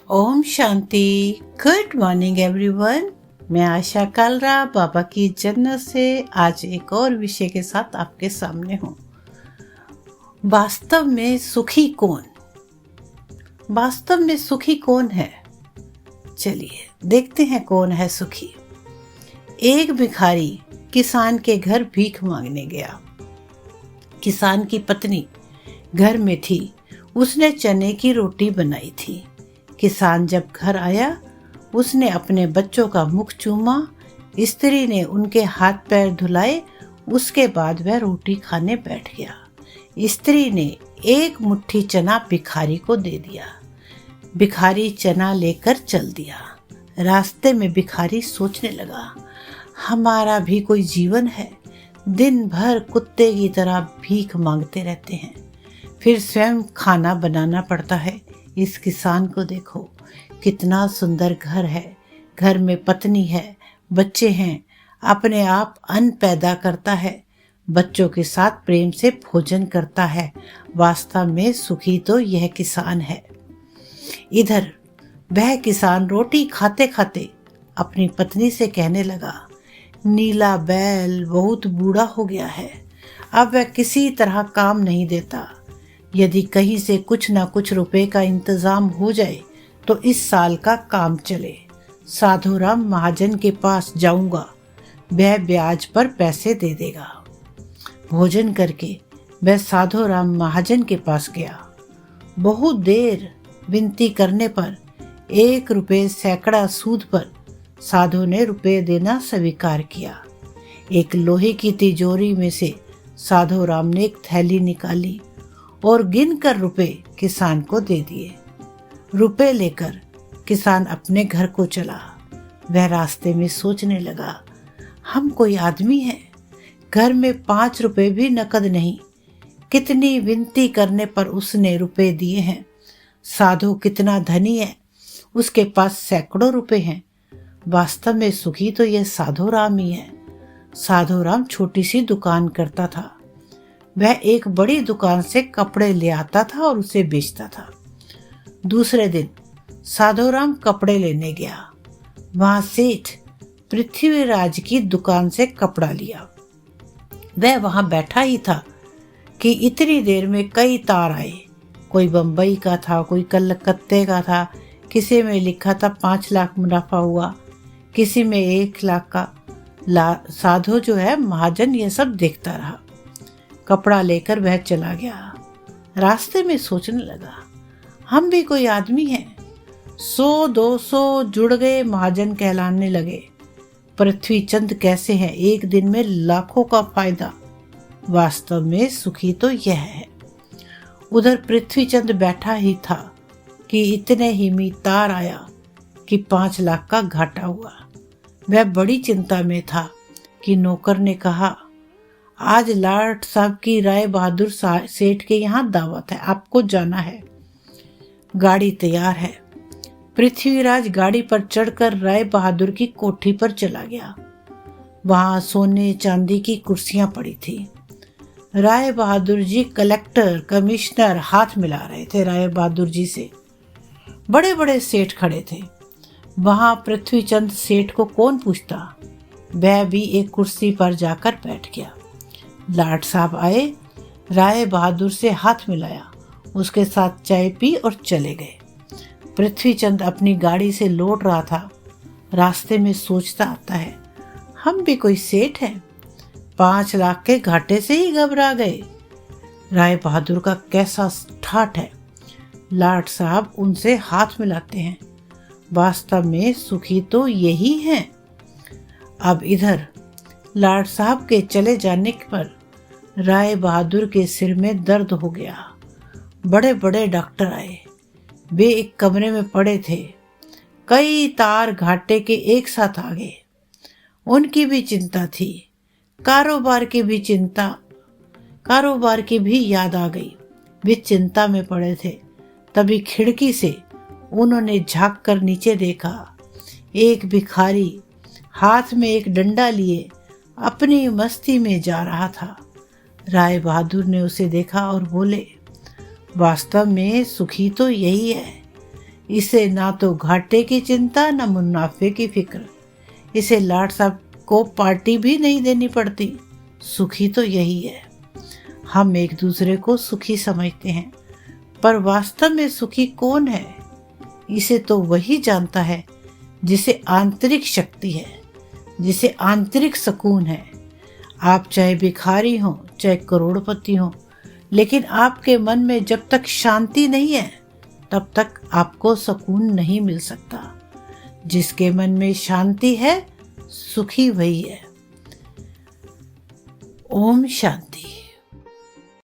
ओम Shanti. Good morning everyone. मैं आशा कालरा बाबा की जन्नत से आज एक और विषय के साथ आपके सामने हूँ। वास्तव में सुखी कौन? वास्तव में सुखी कौन है? चलिए देखते हैं कौन है सुखी। एक भिखारी किसान के घर भीख मांगने गया। किसान की पत्नी घर में थी। उसने चने की रोटी बनाई थी। किसान जब घर आया, उसने अपने बच्चों का मुख चूमा। स्त्री ने उनके हाथ पैर धुलाए। उसके बाद वह रोटी खाने बैठ गया। स्त्री ने एक मुट्ठी चना भिखारी को दे दिया। भिखारी चना लेकर चल दिया। रास्ते में भिखारी सोचने लगा, हमारा भी कोई जीवन है। दिन भर कुत्ते की तरह भीख मांगते रहते हैं, फिर स्वयं खाना बनाना पड़ता है। इस किसान को देखो, कितना सुंदर घर है। घर में पत्नी है, बच्चे हैं, अपने आप अन्न पैदा करता है, बच्चों के साथ प्रेम से भोजन करता है। वास्तव में सुखी तो यह किसान है। इधर वह किसान रोटी खाते खाते अपनी पत्नी से कहने लगा, नीला बैल बहुत बूढ़ा हो गया है, अब वह किसी तरह काम नहीं देता। यदि कहीं से कुछ ना कुछ रुपए का इंतजाम हो जाए तो इस साल का काम चले। साधुराम महाजन के पास जाऊंगा, वह ब्याज पर पैसे दे देगा। भोजन करके वह साधुराम महाजन के पास गया। बहुत देर विनती करने पर 1 रुपये सैकड़ा सूद पर साधु ने रुपए देना स्वीकार किया। एक लोहे की तिजोरी में से साधुराम ने एक थैली निकाली और गिनकर रुपए किसान को दे दिए। रुपए लेकर किसान अपने घर को चला। वह रास्ते में सोचने लगा, हम कोई आदमी हैं, घर में 5 रुपए भी नकद नहीं। कितनी विनती करने पर उसने रुपए दिए हैं। साधु कितना धनी है, उसके पास सैकड़ों रुपए हैं। वास्तव में सुखी तो यह साधुराम ही है। साधुराम छोटी सी दुकान करता था। वह एक बड़ी दुकान से कपड़े ले आता था और उसे बेचता था। दूसरे दिन साधुराम कपड़े लेने गया। वहां सेठ पृथ्वीराज की दुकान से कपड़ा लिया। वह वहां बैठा ही था कि इतनी देर में कई तार आए। कोई बंबई का था, कोई कलकत्ते का था, किसी में लिखा था 5 लाख मुनाफा हुआ, किसी में 1 लाख का। साधु जो है महाजन ये सब देखता रहा। कपड़ा लेकर वह चला गया। रास्ते में सोचने लगा, हम भी कोई आदमी हैं। 100-200 जुड़ गए, महाजन कहलाने लगे। पृथ्वी चंद कैसे हैं, एक दिन में लाखों का फायदा। वास्तव में सुखी तो यह है। उधर पृथ्वी चंद बैठा ही था कि इतने ही में तार आया कि 5 लाख का घाटा हुआ। वह बड़ी चिंता में था कि नौकर ने कहा, आज लाट साहब की राय बहादुर सेठ के यहाँ दावत है, आपको जाना है। गाड़ी तैयार है। पृथ्वीराज गाड़ी पर चढ़कर राय बहादुर की कोठी पर चला गया। वहां सोने चांदी की कुर्सियां पड़ी थी। राय बहादुर जी कलेक्टर कमिश्नर हाथ मिला रहे थे राय बहादुर जी से। बड़े बड़े सेठ खड़े थे। वहां पृथ्वीचंद सेठ को कौन पूछता। वह भी एक कुर्सी पर जाकर बैठ गया। लाट साहब आए, राय बहादुर से हाथ मिलाया, उसके साथ चाय पी और चले गए। पृथ्वीचंद अपनी गाड़ी से लौट रहा था। रास्ते में सोचता आता है, हम भी कोई सेठ हैं, 5 लाख के घाटे से ही घबरा गए। राय बहादुर का कैसा ठाठ है। लाट साहब उनसे हाथ मिलाते हैं। वास्तव में सुखी तो यही हैं। अब इधर लाट साहब के चले जाने पर राय बहादुर के सिर में दर्द हो गया। बड़े बड़े डॉक्टर आए। वे एक कमरे में पड़े थे। कई तार घाटे के एक साथ आ गए। उनकी भी चिंता थी, कारोबार की भी याद आ गई। वे चिंता में पड़े थे। तभी खिड़की से उन्होंने झांक कर नीचे देखा। एक भिखारी हाथ में एक डंडा लिए अपनी मस्ती में जा रहा था। राय बहादुर ने उसे देखा और बोले, वास्तव में सुखी तो यही है। इसे ना तो घाटे की चिंता न मुनाफे की फिक्र। इसे लाट साहब को पार्टी भी नहीं देनी पड़ती। सुखी तो यही है। हम एक दूसरे को सुखी समझते हैं, पर वास्तव में सुखी कौन है, इसे तो वही जानता है जिसे आंतरिक शक्ति है, जिसे आंतरिक सुकून है। आप चाहे भिखारी हो चाहे करोड़पति हो, लेकिन आपके मन में जब तक शांति नहीं है तब तक आपको सुकून नहीं मिल सकता। जिसके मन में शांति है सुखी वही है। ओम शांति।